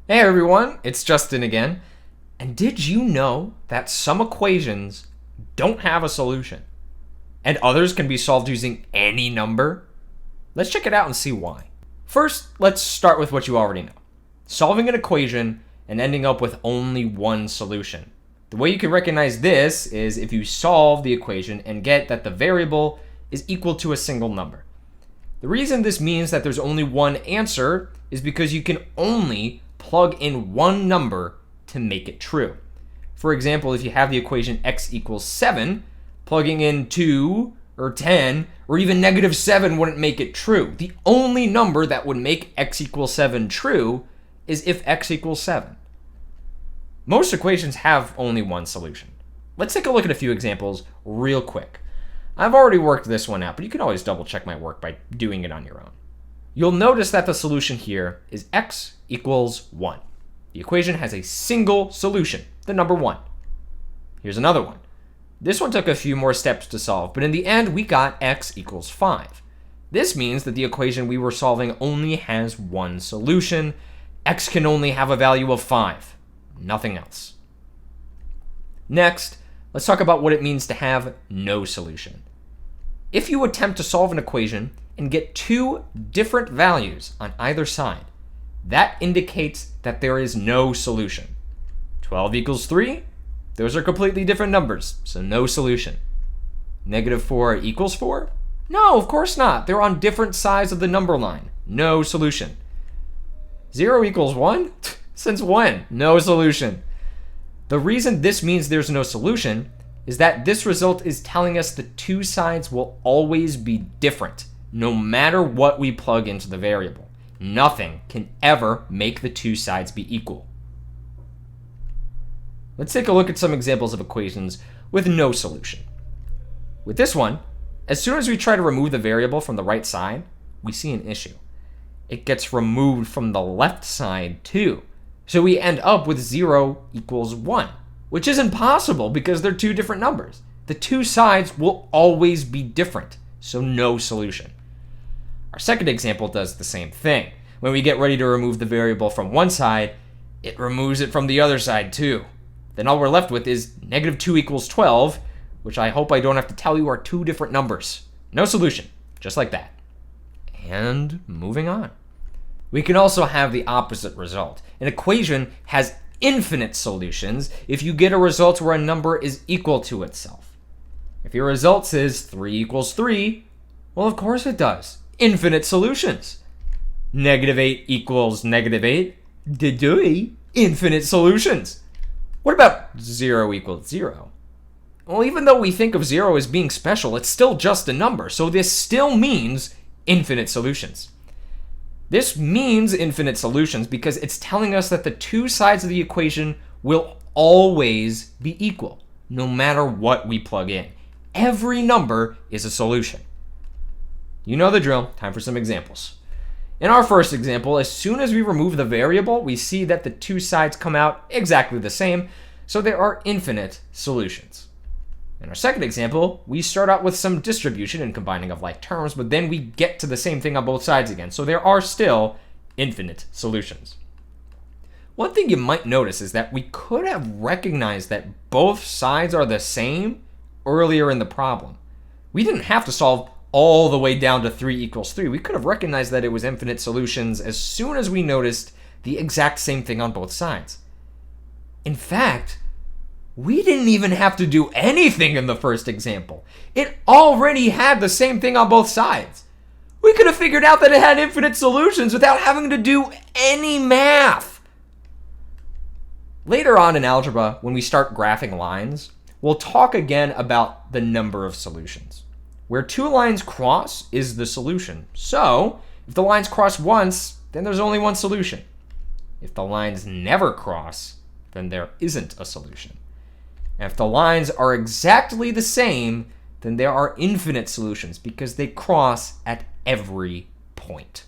Hey everyone, it's Justin again. And did you know that some equations don't have a solution and others can be solved using any number? Let's check it out and see why. First, let's start with what you already know. Solving an equation and ending up with only one solution. The way you can recognize this is if you solve the equation and get that the variable is equal to a single number. The reason this means that there's only one answer is because you can only plug in one number to make it true. For example, if you have the equation x equals 7, plugging in 2 or 10 or even negative 7 wouldn't make it true. The only number that would make x equals 7 true is if x equals 7. Most equations have only one solution. Let's take a look at a few examples real quick. I've already worked this one out, but you can always double check my work by doing it on your own. You'll notice that the solution here is x equals 1. The equation has a single solution, the number 1. Here's another one. This one took a few more steps to solve, but in the end we got x equals 5. This means that the equation we were solving only has one solution. X can only have a value of 5, nothing else. Next, let's talk about what it means to have no solution. If you attempt to solve an equation and get two different values on either side, that indicates that there is no solution. 12 equals 3, those are completely different numbers, so no solution. Negative 4 equals 4? No, of course not. They're on different sides of the number line. No solution. 0 equals 1? Since when? No solution. The reason this means there's no solution is that this result is telling us the two sides will always be different, no matter what we plug into the variable. Nothing can ever make the two sides be equal. Let's take a look at some examples of equations with no solution. With this one, as soon as we try to remove the variable from the right side, we see an issue. It gets removed from the left side too. So we end up with 0 equals 1, which isn't possible because they're two different numbers. The two sides will always be different, so no solution. Our second example does the same thing. When we get ready to remove the variable from one side, it removes it from the other side too. Then all we're left with is negative 2 equals 12, which I hope I don't have to tell you are two different numbers. No solution, just like that. And moving on. We can also have the opposite result. An equation has infinite solutions if you get a result where a number is equal to itself. If your result says 3 equals 3, well, of course it does. Infinite solutions. Negative 8 equals negative 8. Infinite solutions. What about 0 equals 0? Well, even though we think of 0 as being special, it's still just a number, so this still means infinite solutions. This means infinite solutions because it's telling us that the two sides of the equation will always be equal, no matter what we plug in. Every number is a solution. You know the drill. Time for some examples. In our first example, as soon as we remove the variable, we see that the two sides come out exactly the same, so there are infinite solutions. In our second example, we start out with some distribution and combining of like terms, but then we get to the same thing on both sides again, so there are still infinite solutions. One thing you might notice is that we could have recognized that both sides are the same earlier in the problem. We didn't have to solve all the way down to 3 equals 3. We could have recognized that it was infinite solutions as soon as we noticed the exact same thing on both sides. In fact, we didn't even have to do anything in the first example. It already had the same thing on both sides. We could have figured out that it had infinite solutions without having to do any math. Later on in algebra, when we start graphing lines, we'll talk again about the number of solutions. Where two lines cross is the solution. So, if the lines cross once, then there's only one solution. If the lines never cross, then there isn't a solution. And if the lines are exactly the same, then there are infinite solutions because they cross at every point.